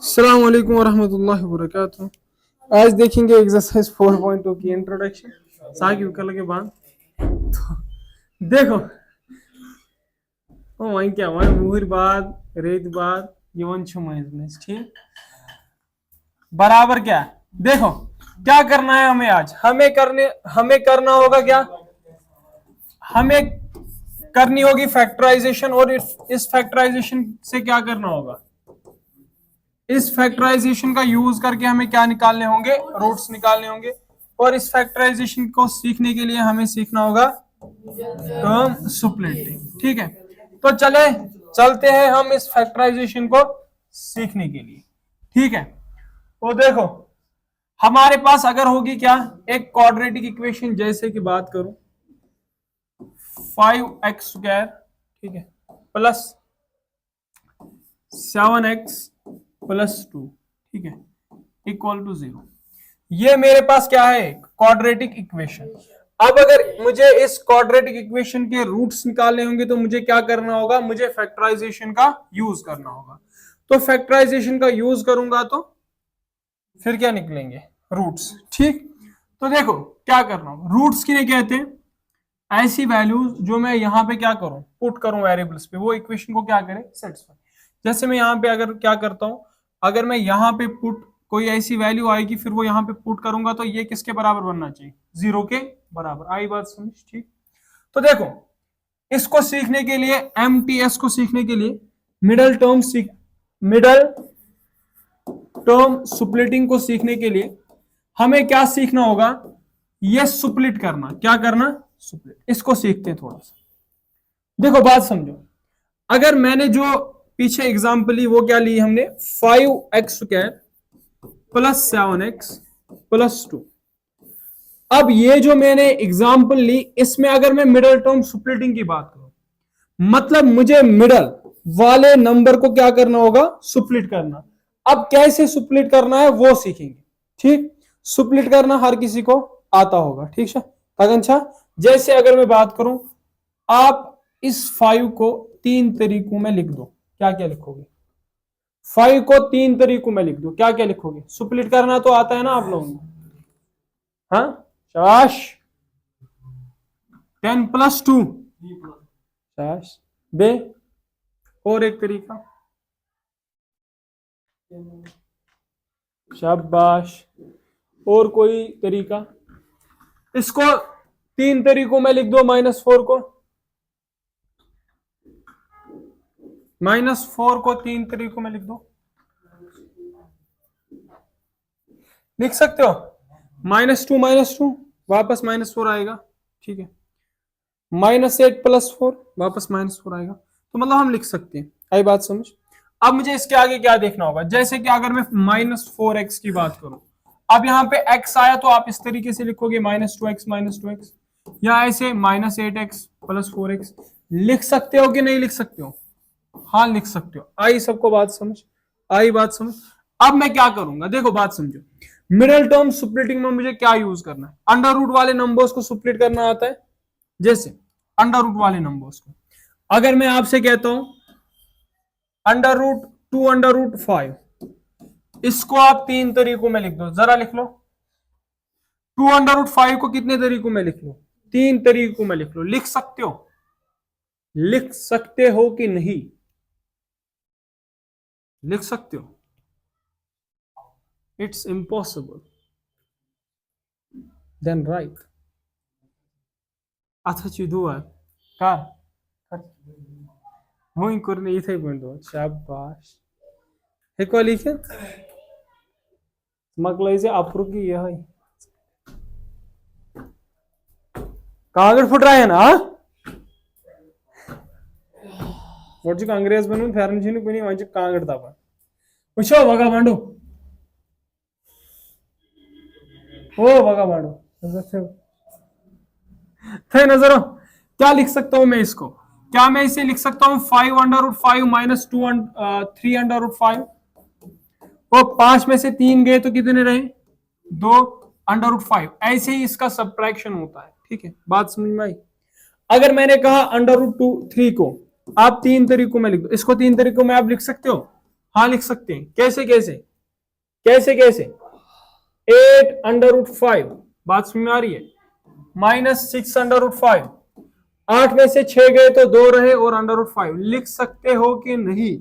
अस्सलाम वालेकुम वरहमतुल्लाहि वबरकातुहू। आज देखेंगे एक्सरसाइज 4.2 की इंट्रोडक्शन साकिब कल के बाद। तो देखो वही क्या वही मुहर बाद रेत बाद यवन ठीक बराबर क्या। देखो क्या करना है हमें, आज हमें करना होगा क्या, हमें करनी होगी फैक्टराइजेशन। और इस फैक्टराइजेशन से क्या करना होगा, इस फैक्टराइजेशन का यूज करके हमें क्या निकालने होंगे, रूट्स निकालने होंगे। और इस फैक्टराइजेशन को सीखने के लिए हमें सीखना होगा टर्म सुप्लेटिंग। ठीक है, तो चलते हैं हम इस फैक्टराइजेशन को सीखने के लिए। ठीक है, तो देखो हमारे पास अगर होगी क्या, एक क्वाड्रेटिक इक्वेशन, जैसे कि बात करूं 5x², ठीक है, प्लस 7x+2, ठीक है, इक्वल टू 0। ये मेरे पास क्या है, क्वाड्रेटिक इक्वेशन। अब अगर मुझे इस क्वाड्रेटिक इक्वेशन के रूट्स निकालने होंगे तो मुझे क्या करना होगा, मुझे फैक्टराइजेशन का यूज करना होगा। तो फैक्टराइजेशन का यूज करूंगा तो फिर क्या निकलेंगे, रूट्स। ठीक, तो देखो क्या करना होगा, रूट्स किन्हें कहते हैं, ऐसी वैल्यूज जो मैं यहां पे क्या करूं, पुट करूं वेरिएबल्स पे, वो इक्वेशन को क्या करे, सेटिस्फाई। जैसे मैं यहाँ पे अगर क्या करता हूं, अगर मैं यहाँ पे पुट कोई ऐसी वैल्यू आएगी फिर वो यहाँ पे पुट करूंगा तो ये किसके बराबर बनना चाहिए, 0 के बराबर। आई बात समझ। ठीक, तो देखो इसको सीखने के लिए, MTS को सीखने के लिए, मिडल टर्म सुप्लिटिंग को सीखने के लिए हमें क्या सीखना होगा, ये सुप्लिट करना। क्या करना, सुप्लिट। इसको सीखते हैं थोड़ा सा। देखो बात समझो, अगर मैंने जो पीछे एग्जांपल ली वो क्या ली हमने, 5x² + 7x+2। अब ये जो मैंने एग्जांपल ली, इसमें अगर मैं मिडल टर्म सुप्लिटिंग की बात करूं, मतलब मुझे मिडल वाले नंबर को क्या करना होगा, सुप्लिट करना। अब कैसे सुप्लिट करना है वो सीखेंगे। ठीक, सुप्लिट करना हर किसी को आता होगा। ठीक है, अच्छा जैसे अगर मैं बात करूं, आप इस 5 को 3 तरीकों में लिख दो, क्या क्या लिखोगे, 5 को 3 तरीकों में लिख दो, क्या क्या लिखोगे। सुप्लिट करना तो आता है ना आप लोगों को, हाँ शाबाश। 10+2 शाबाश बे। और एक तरीका, शाबाश। और कोई तरीका, इसको 3 तरीकों में लिख दो, -4 को, -4 को 3 तरीकों में लिख दो, लिख सकते हो। -2 वापस -4 आएगा। ठीक है, -8+4 वापस -4 आएगा। तो मतलब हम लिख सकते हैं। आई बात समझ। अब मुझे इसके आगे क्या देखना होगा, जैसे कि अगर मैं -4x की बात करूं, अब यहां पे x आया तो आप इस तरीके से लिखोगे -2x, या ऐसे -8x+4x। लिख सकते हो कि नहीं लिख सकते हो, हाँ लिख सकते हो। आई सबको बात समझ, आई बात समझ। अब मैं क्या करूंगा, देखो बात समझो, मिडिल टर्म सुप्लिटिंग में मुझे क्या यूज करना है, अंडर रूट वाले नंबर्स को सुप्लिट करना आता है। जैसे अंडर रूट वाले नंबर्स को अगर मैं आपसे कहता हूं √2√5, इसको आप 3 तरीकों में लिख दो, जरा लिख लो। 2√5 को कितने तरीकों में लिख लो, 3 तरीकों में लिख लो। लिख सकते हो, लिख सकते हो कि नहीं, लिख सकते हो। It's impossible, then right. अच्छा चीज हुआ का वही करने इथे पॉइंट दो, शाबाश। एक और लिखे मगलाई से अप्रू की यह है कांगड़ फुट रहा है ना, वोट कांग्रेस बनून फेरन छी कुनी वंच कांगड़ दबा वुचो वगा भांडो, ओ वगा भांडो थे नजर। क्या लिख सकता हूं मैं इसको, क्या मैं इसे लिख सकता हूं 5√5 - 3√5। वो 5 में से 3 गए तो कितने रहे, 2√5। ऐसे ही इसका सब्ट्रैक्शन होता है। ठीक है, बात समझ में आई। अगर मैंने कहा √3 को आप 3 तरीकों में लिख दो, इसको 3 तरीकों में आप लिख सकते हो। हाँ लिख सकते हैं। कैसे कैसे कैसे कैसे 8√5, बात समझ में आ रही है, -6√5, 8 में से 6 गए तो 2 रहे और √5 लिख सकते हो कि नहीं?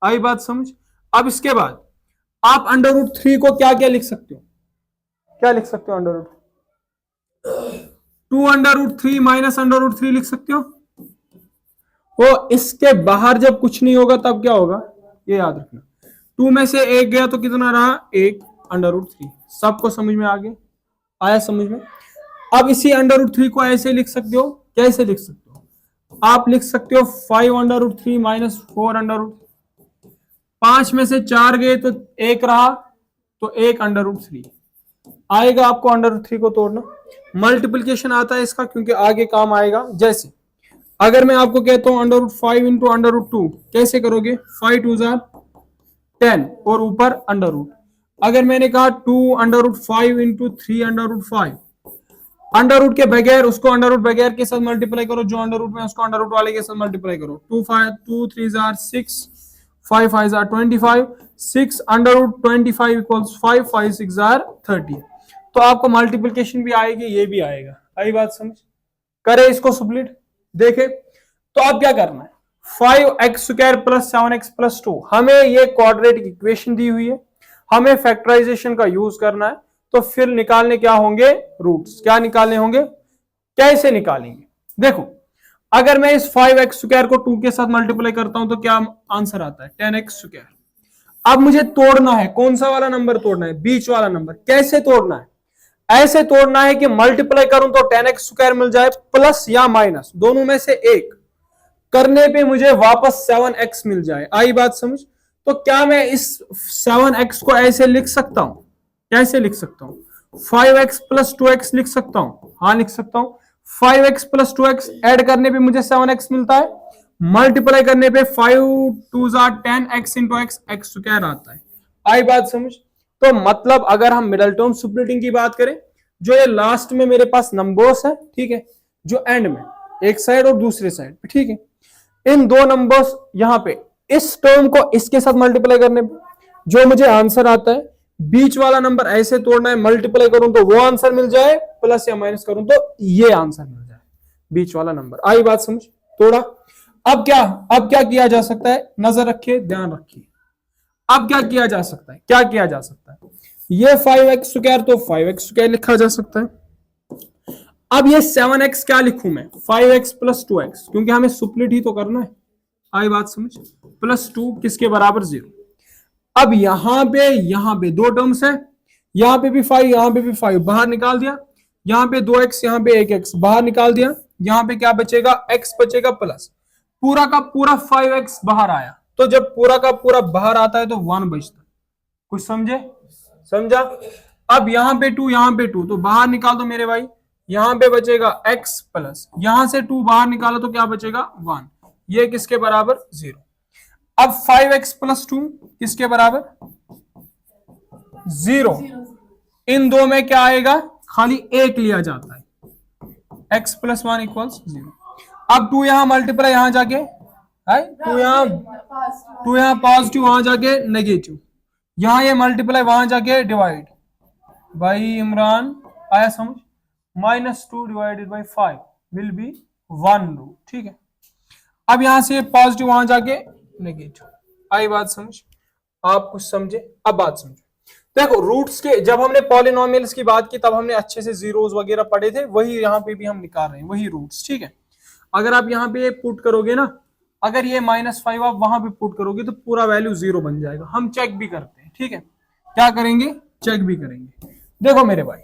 आई बात समझ? अब इसके बाद आप √3 को क्या क्या लिख सकते हो? क्या लिख सकते हो? √2 माइनस √3 लिख सकते हो। वो इसके बाहर जब कुछ नहीं होगा तब क्या होगा, ये याद रखना। 2 में से 1 गया तो कितना रहा? 1 √3। सबको समझ में आ गया? आया समझ में? अब इसी √3 को ऐसे लिख सकते हो। कैसे लिख सकते हो? आप लिख सकते हो 5√3 माइनस 4√3। 5 में से 4 गए तो 1 रहा, तो 1 √3 आएगा। आपको √3 को तोड़ना, मल्टीप्लीकेशन आता है इसका क्योंकि आगे काम आएगा। जैसे अगर मैं आपको कहता हूं √5 इंटू √2, कैसे करोगे? 5 2 10 और ऊपर √। अगर मैंने कहा 2 √5 इंटू 3 √5, √ के बगैर उसको √ बगैर के साथ मल्टीप्लाई करो, जो √ में उसको √ वाले के साथ मल्टीप्लाई करो। 2 3 6, 5 5 25, 6 √25 इक्वल्स 5, 5 6 30। तो आपको मल्टीप्लिकेशन भी आएगी, ये भी आएगा। आई बात समझ? करे इसको स्प्लिट, देखे तो अब क्या करना है? 5x² प्लस 7x प्लस 2, हमें ये क्वाड्रेटिक इक्वेशन दी हुई है, हमें फैक्टराइजेशन का यूज करना है। तो फिर निकालने क्या होंगे? रूट्स। क्या निकालने होंगे? कैसे निकालेंगे? देखो, अगर मैं इस 5x² को 2 के साथ मल्टीप्लाई करता हूं तो क्या आंसर आता है? 10x²। अब मुझे तोड़ना है, कौन सा वाला नंबर तोड़ना है? बीच वाला नंबर। कैसे तोड़ना है? ऐसे तोड़ना है कि मल्टीप्लाई करूं तो 10x² मिल जाए, प्लस या माइनस दोनों में से एक करने पे मुझे वापस 7x मिल जाए। आई बात समझ? तो क्या मैं इस 7x को ऐसे लिख सकता हूं? कैसे लिख सकता हूं? 5x प्लस 2x लिख सकता हूं। हाँ लिख सकता हूं। 5x प्लस 2x ऐड करने पे मुझे 7x मिलता है, मल्टीप्लाई करने पे 5 2 10x इंटू x² आता है। आई बात समझ? तो मतलब अगर हम मिडल टर्म स्प्लिटिंग की बात करें, जो ये लास्ट में मेरे पास नंबर्स है, ठीक है, जो एंड में एक साइड और दूसरे साइड पे, ठीक है, इन दो नंबर्स यहां पे इस टर्म को इसके साथ मल्टीप्लाई करने पे जो मुझे आंसर आता है, बीच वाला नंबर ऐसे तोड़ना है, मल्टीप्लाई करूं तो वो आंसर मिल जाए, प्लस या माइनस करूं तो ये आंसर मिल जाए, बीच वाला नंबर। आई बात समझ? तोड़ा। अब क्या किया जा सकता है? नजर रखिए, ध्यान रखिए। अब क्या किया जा सकता है? क्या किया जा सकता है? ये 5x² तो 5x² लिखा जा सकता है। अब ये 7x क्या लिखूं मैं? 5x प्लस 2x, क्योंकि हमें सुप्लिट ही तो करना है। आई बात समझ? प्लस 2 किसके बराबर? 0। अब यहां पे दो टर्म्स है, यहां पे भी 5, यहां पे भी 5, बाहर निकाल दिया। यहां पे 2x, यहां पे 1x, बाहर निकाल दिया। यहां पे क्या बचेगा? x बचेगा, प्लस पूरा का पूरा 5x बाहर आया। तो जब पूरा का पूरा बाहर आता है तो 1 बचता है। कुछ समझे? समझा? अब यहां पे 2, यहां पे 2, तो बाहर निकाल दो मेरे भाई। यहां पे बचेगा x प्लस, यहां से 2 बाहर निकालो तो क्या बचेगा? 1। ये किसके बराबर? 0। अब 5x प्लस 2 किसके बराबर? 0। इन दो में क्या आएगा? खाली 1 लिया जाता है, x प्लस 1 इक्वल्स 0। अब 2 यहां मल्टीप्लाई, यहां जाके है 2 यहां पॉजिटिव, वहां जाके नेगेटिव, यहां ये मल्टीप्लाई, वहां जाके डिवाइड। भाई इमरान, आया समझ? -2 divided by 5 will be 1 root, ठीक है। अब यहां से पॉजिटिव, वहां जाके नेगेटिव। आई बात समझ? आप कुछ समझे? अब बात समझो। देखो, रूट्स के जब हमने पॉलिनोमियल्स की बात की तब हमने अच्छे से जीरोस वगैरह पढ़े थे, वही यहां पे भी हम निकाल रहे हैं, वही रूट्स, ठीक है। अगर आप यहां पे पुट करोगे ना, अगर ये -5 आप वहां पे पुट करोगे तो पूरा वैल्यू 0 बन जाएगा। हम चेक भी करते हैं, ठीक है। क्या करेंगे? चेक भी करेंगे। देखो मेरे भाई,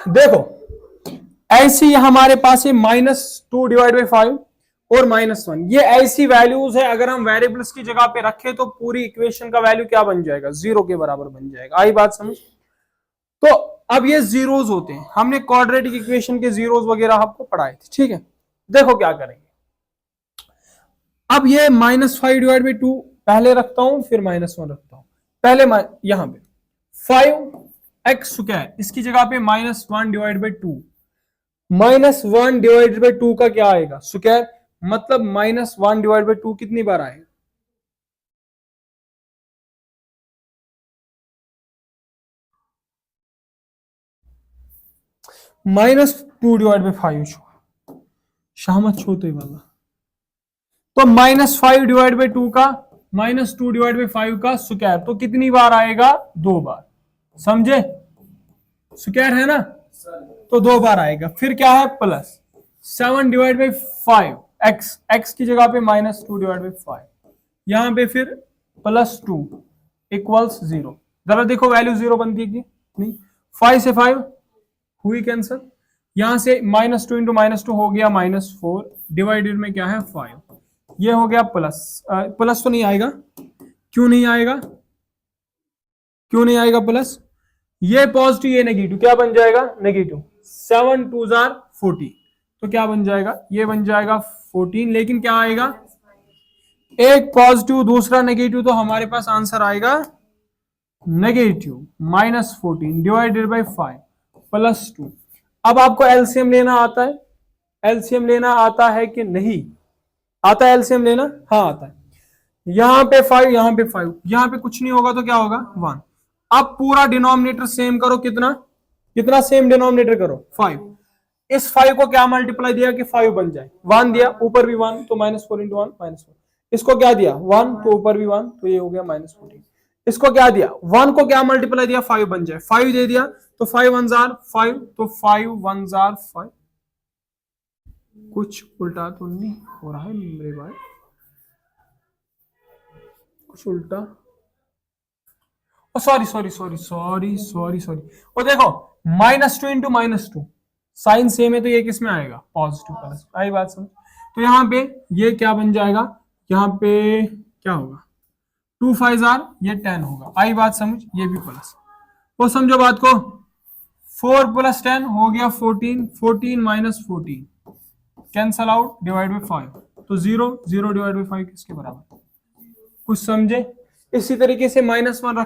देखो ऐसी हमारे पास है -2 डिवाइड बाई 5 और -1, ये ऐसी वैल्यूज है, अगर हम वेरिएबल्स की जगह पे रखें तो पूरी इक्वेशन का वैल्यू क्या बन जाएगा? 0 के बराबर बन जाएगा। आई बात समझ? तो अब ये जीरोस होते हैं, हमने क्वाड्रेटिक इक्वेशन के जीरोस वगैरह आपको पढ़ाए थे, ठीक है। देखो क्या करेंगे। अब ये -5 डिवाइड बाई 2 पहले रखता हूं, फिर -1 रखता हूं। पहले यहां पे 5x², इसकी जगह पे -1 डिवाइड बाई 2, -1 डिवाइडेड बाई 2 का क्या आएगा? स्क्वायर, मतलब -1 डिवाइड बाई 2 कितनी बार आएगा? -2 डिवाइड बाई 5 शामत छोते वाला। तो -5 डिवाइड बाई 2 का -2 डिवाइड बाई 5 का स्क्वायर तो कितनी बार आएगा? 2 बार। समझे? स्क्वायर है ना, तो 2 बार आएगा। फिर क्या है? Plus 7 divide by 5 x, x की जगह पे -2 डिवाइड बाई 5, यहां पे फिर +2 इक्वल्स 0। जरा देखो वैल्यू 0 बनती है कि नहीं? 5 से 5 हुई कैंसर, यहां से -2 इंटू -2 हो गया -4 डिवाइडेड में क्या है? 5। ये हो गया प्लस, प्लस तो नहीं आएगा, क्यों नहीं आएगा? क्यों नहीं आएगा प्लस? ये पॉजिटिव ये नेगेटिव, क्या बन जाएगा? नेगेटिव। 7 2 जार 14, तो क्या बन जाएगा? ये बन जाएगा 14, लेकिन क्या आएगा? एक पॉजिटिव दूसरा नेगेटिव, तो हमारे पास आंसर आएगा नेगेटिव -14 डिवाइडेड बाई 5 +2। अब आपको एलसीएम लेना आता है? एलसीएम लेना आता है कि नहीं आता है? एलसीएम लेना, हाँ आता है। यहां पे 5, यहां पे 5, यहां पे कुछ नहीं होगा तो क्या होगा? 1। अब पूरा डिनोमिनेटर सेम करो, कितना कितना सेम डिनोमिनेटर करो? 5। इस 5 को क्या मल्टीप्लाई दिया कि 5 बन जाए? 1 दिया, ऊपर भी 1 तो -4 इंटू 1 -4। इसको क्या दिया? 1 तो ऊपर भी 1 तो ये हो गया -14। इसको क्या दिया? 1 को क्या मल्टीप्लाई दिया? 5 बन जाए, 5 दे दिया तो 5 1 जार 5, तो 5 1 जार 5। कुछ उल्टा तो नहीं हो रहा है मेरे भाई? कुछ उल्टा? Sorry sorry sorry sorry sorry sorry. और देखो -2 इंटू -2 साइन सेम है, तो ये किस में आएगा? Positive plus. आई बात समझ? तो यहां पे ये क्या बन जाएगा? यहां पे क्या होगा? 2 5 जार ये 10 होगा। आई बात समझ? ये भी प्लस। वो समझो बात को, 4 + 10 हो गया 14, 14 -14 कैंसल आउट डिवाइड बाई 5, तो 0 0 डिवाइड बाई 5 किसके बराबर? कुछ समझे? इसी तरीके से -1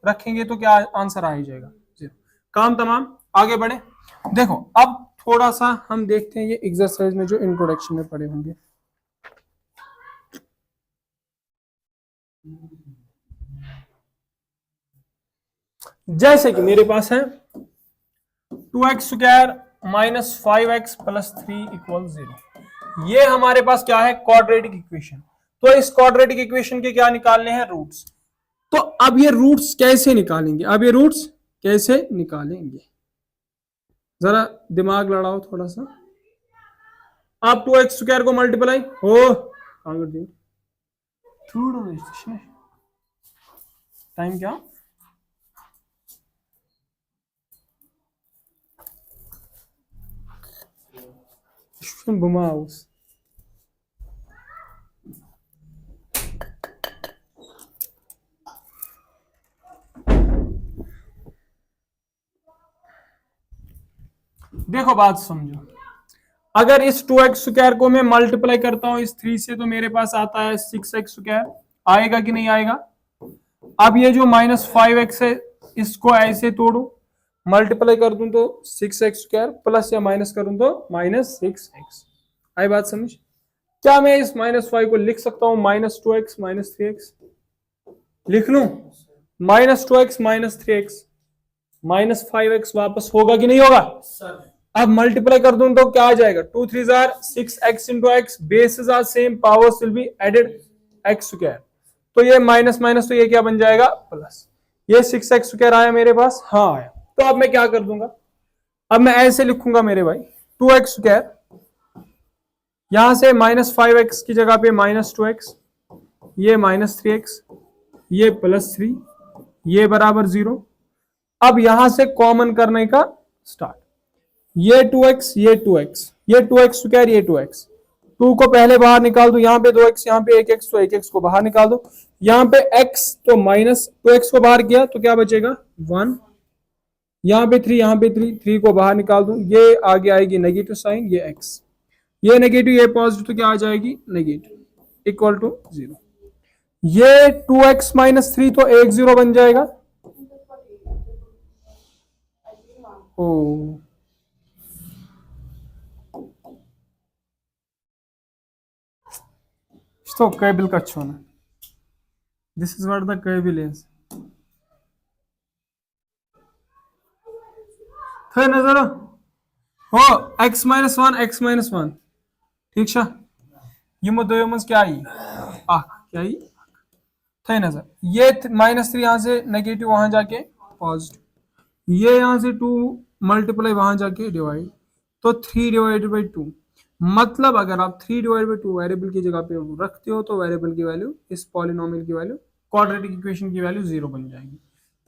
रखेंगे तो क्या आंसर आ ही जाएगा? 0। काम तमाम, आगे बढ़े। देखो अब थोड़ा सा हम देखते हैं ये एक्सरसाइज में जो इंट्रोडक्शन में पढ़े होंगे। जैसे कि मेरे पास है 2x² -5x + 3 = 0। ये हमारे पास क्या है? Quadratic equation. तो इस क्वाड्रेटिक इक्वेशन के क्या निकालने हैं? रूट्स। तो अब ये रूट्स कैसे निकालेंगे? अब ये रूट्स कैसे निकालेंगे? जरा दिमाग लड़ाओ थोड़ा सा। आप 2x² को मल्टीप्लाई हो कहां कर दिया? टाइम क्या? घुमाओ। देखो बात समझो, अगर इस 2x² को मैं मल्टीप्लाई करता हूं इस 3 से, तो मेरे पास आता है 6x²। आएगा कि नहीं आएगा? अब ये जो -5x है, इसको ऐसे तोड़ू, मल्टीप्लाई कर दूं तो 6x² प्लस या माइनस करूं तो -6x। आई बात समझ? क्या मैं इस -5 को लिख सकता हूं -2x -3x? लिख लूं -2x -3x -5x वापस होगा कि नहीं होगा? अब मल्टीप्लाई कर दूं तो क्या आ जाएगा? 2 3 जार 6x into X, basis are same, powers will be added, x²। तो ये माइनस माइनस, तो ये क्या बन जाएगा? प्लस। ये 6x² आया मेरे पास, हाँ आया। तो अब मैं क्या कर दूंगा? अब मैं ऐसे लिखूंगा मेरे भाई, 2x², यहां से -5x की जगह पे -2x, ये -3x, ये +3, ये बराबर 0। अब यहां से कॉमन करने का स्टार्ट, ये 2x, ये 2x, ये 2x², ये 2x, 2 को पहले बाहर निकाल दो, यहां पे 2x, यहां पे 1x, तो 1x को बाहर निकाल दो, यहां पे x तो -2x को बाहर किया तो क्या बचेगा? 1, यहां पे 3, यहां पे 3, 3 को बाहर निकाल दूं, ये आगे आएगी नेगेटिव साइन, ये x, ये नेगेटिव ये पॉजिटिव, तो क्या आ जाएगी? Negative equal to 0। ये 2x -3 तो 1 0 बन जाएगा। ओ तो केबल का अच्छो ना, this is what the cable is. थे नजर हो x-1 x-1 ठीक छा यमो दोयो मज क्या आई क्या आई थे नजर ये -3 यहां से नेगेटिव वहां जाके पॉजिटिव, ये यहां से 2 मल्टीप्लाई वहां जाके डिवाइड, तो 3 डिवाइडेड बाई 2। मतलब अगर आप 3 डिवाइड बाई 2 वेरिएबल की जगह पे रखते हो तो वेरिएबल की वैल्यू, इस पॉलिनोमियल की वैल्यू, क्वाड्रेटिक इक्वेशन की वैल्यू 0 बन जाएगी।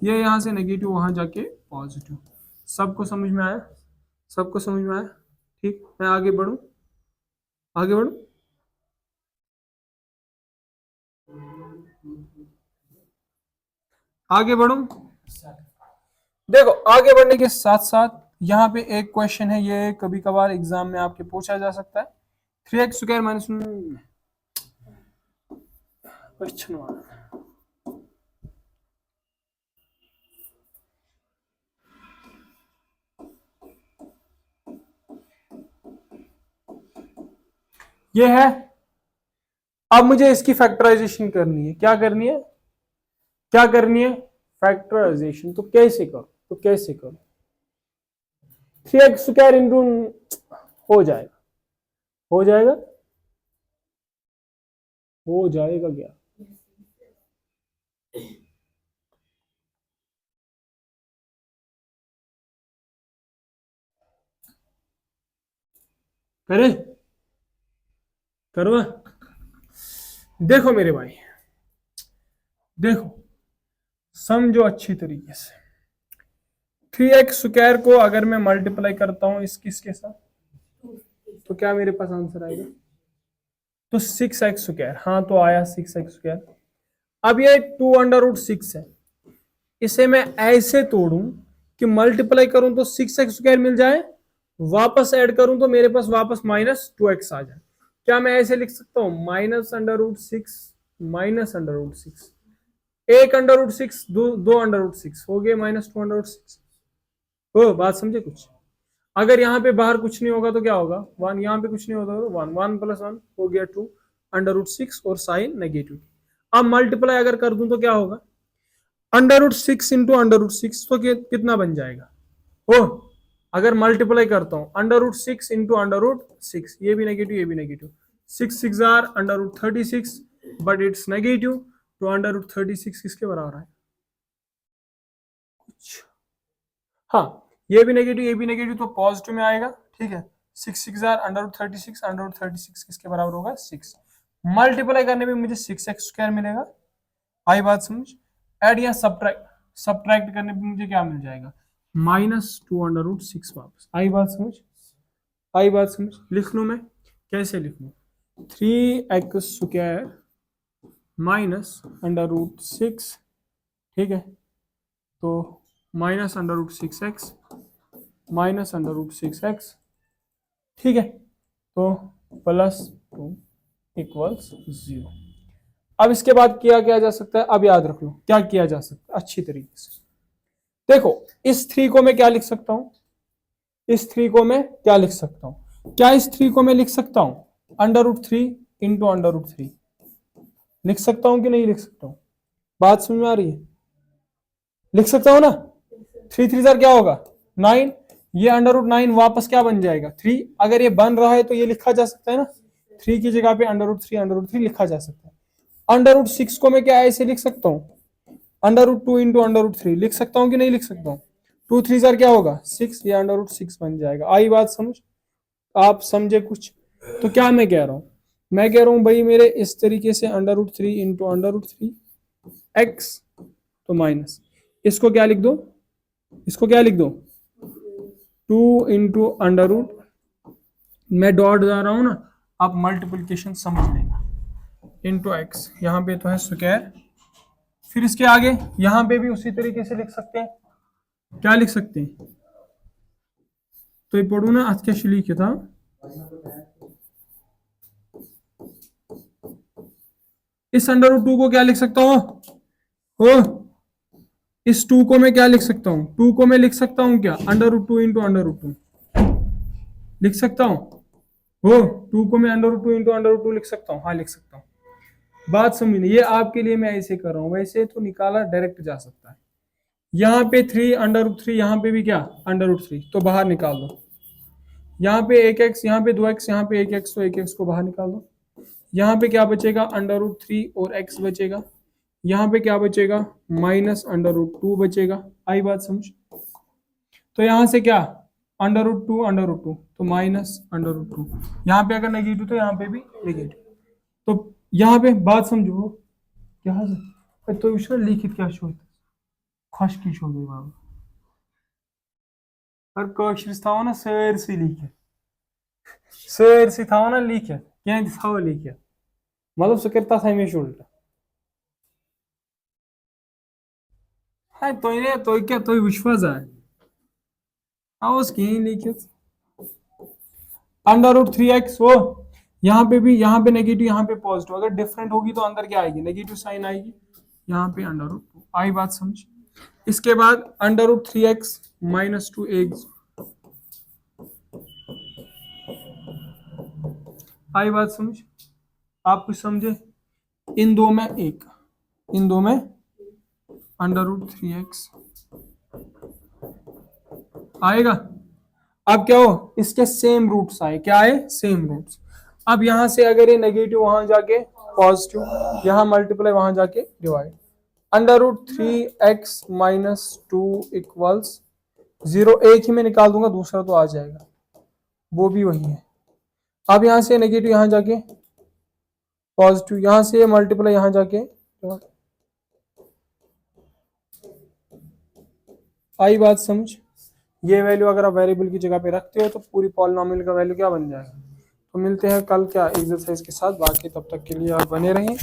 ये यहां से नेगेटिव वहां जाके पॉजिटिव। सबको समझ में आया? सबको समझ में आया? ठीक, मैं आगे बढ़ूं, आगे बढ़ूं। आगे बढ़ूं। देखो आगे बढ़ने के साथ साथ यहाँ पे एक क्वेश्चन है, ये कभी कभार एग्जाम में आपके पूछा जा सकता है। 3x स्क्वायर माइनस क्वेश्चन ये है। अब मुझे इसकी फैक्टराइजेशन करनी है। क्या करनी है? क्या करनी है? फैक्टराइजेशन। तो कैसे करो? तो कैसे करो? 3x स्क्वायर इंटू हो जाएगा, हो जाएगा, हो जाएगा क्या? करे करवा। देखो मेरे भाई, देखो समझो अच्छी तरीके से। 3x स्क्वायर को अगर मैं मल्टीप्लाई करता हूं इस किसके साथ, तो क्या मेरे पास आंसर आएगा? तो 6x स्क्वायर, हाँ तो आया 6x स्क्वायर। अब ये 2√6 है, इसे मैं ऐसे तोड़ूं कि मल्टीप्लाई करूं तो 6x स्क्वायर मिल जाए, वापस ऐड करूं तो मेरे पास वापस -2x आ जाए। क्या मैं ऐसे लिख सकता हूं? -√6 -√6, एक √6 दो √6 हो गए -2√6। हो बात समझे कुछ? अगर यहाँ पे बाहर कुछ नहीं होगा तो क्या होगा? 1, यहाँ पे कुछ नहीं होगा तो 1, 1 + 1 हो गया 2 √6 और साइन नेगेटिव। अब मल्टीप्लाई अगर कर दूं तो क्या होगा? √6 इंटू √6 तो कितना बन जाएगा? हो अगर मल्टीप्लाई करता हूं √6 इंटू √6, ये भी नेगेटिव, ये भी negative, 6 6 are √36, but it's negative, तो √36 किसके बराबर है? हाँ ये भी नेगेटिव, ये भी नेगेटिव, तो पॉजिटिव में आएगा। ठीक है, 6 6 आर √36 किसके बराबर होगा? 6। मल्टीप्लाई करने में मुझे 6x स्क्वायर मिलेगा। आई बात समझ? ऐड या सब्ट्रैक्ट करने पे मुझे क्या मिल जाएगा? -2√6 वापस। आई बात समझ? आई बात समझ? लिख लूं मैं? कैसे लिख लूं? 3x स्क्वायर -√6, ठीक है, तो -√6x -√6x, ठीक है, तो +2 = 0। अब इसके बाद किया जा सकता है? अब याद रख लो क्या किया जा सकता है अच्छी तरीके से। देखो इस 3 को मैं क्या लिख सकता हूं? इस 3 को मैं क्या लिख सकता हूं? क्या इस 3 को मैं लिख सकता हूं √3 इंटू √3? लिख सकता हूं कि नहीं लिख सकता हूं? बात समझ में आ रही है? लिख सकता हूं ना? 3 3 क्या होगा? 9, ये √9 वापस क्या बन जाएगा? 3। अगर ये बन रहा है तो ये लिखा जा सकता है ना, 3 की जगह पे √3 लिखा जा सकता है। √6 को मैं क्या ऐसे लिख सकता हूँ? √2 इंटू √3 लिख सकता हूँ कि नहीं लिख सकता हूँ? 2 3 क्या होगा? 6, ये √6 बन जाएगा। आई बात समझ? आप समझे कुछ? तो क्या मैं कह रहा हूँ? मैं कह रहा हूँ भाई मेरे इस तरीके से √3 इंटू √3 x, तो माइनस, इसको क्या लिख दो? इसको क्या लिख दो? 2 इंटू √ मैं डॉट जा रहा हूं ना, आप मल्टीप्लिकेशन समझ लेना, इंटू x, यहां पे तो है स्क्वायर, फिर इसके आगे यहां पे भी उसी तरीके से लिख सकते हैं। क्या लिख सकते हैं? तो ये पढ़ू ना आज क्या लिखे था, इस √2 को क्या लिख सकता हूं? हो इस 2 को मैं क्या लिख सकता हूं? 2 को मैं लिख सकता हूं क्या? √2 इंटू √2 लिख सकता हूं। हो 2 को मैं √2 इंटू √2 लिख सकता हूं? हाँ लिख सकता हूं। बात समझिए, ये आपके लिए मैं ऐसे कर रहा हूं, वैसे तो निकाला डायरेक्ट जा सकता है। यहाँ पे 3 √3, यहाँ पे भी क्या √3, तो बाहर निकाल दो। यहाँ पे 1x, यहाँ पे 2x, यहाँ पे 1x, तो 1x को बाहर निकाल दो। यहाँ पे क्या बचेगा √3 और x बचेगा। यहाँ पे क्या बचेगा -√2 बचेगा। आई बात समझ। तो यहाँ से क्या √2 तो -√2। यहाँ पे अगर नेगेटिव तो यहाँ पे भी नेगेटिव। तो यहाँ पे बात समझो क्या तो उसने लिखित क्या शो खुश की शो गई बाबा पर कोशिश था ना सारसी लिखित सारसी था ना लिखित क्या था लिखित मतलब सह कर हमेशा उल्टा। है तो क्या तो विश्वास है आओस कहीं लिखित √3x हो। यहाँ पे भी, यहाँ पे नेगेटिव, यहाँ पे पॉजिटिव, अगर डिफरेंट होगी तो अंदर क्या आएगी नेगेटिव साइन आएगी। यहाँ पे √2। आई बात समझ। इसके बाद √3x -2x। आई बात समझ। आप कुछ समझे। इन दो में एक, इन दो में √3x आएगा। अब क्या हो इसके सेम रूट्स आए, क्या आए सेम रूट्स। अब यहां से अगर ये नेगेटिव वहां जाके पॉजिटिव, यहां मल्टीप्लाई वहां जाके डिवाइड। √3x -2 equals 0। एक ही मैं निकाल दूंगा, दूसरा तो आ जाएगा, वो भी वही है। अब यहां से नेगेटिव यहां जाके पॉजिटिव, यहां से मल्टीप्लाई यहां जाके डिवाइड। आई बात समझ। ये वैल्यू अगर आप वेरिएबल की जगह पे रखते हो तो पूरी पॉलिनोमियल का वैल्यू क्या बन जाएगा। तो मिलते हैं कल क्या एक्सरसाइज के साथ, बाकी तब तक के लिए आप बने रहें।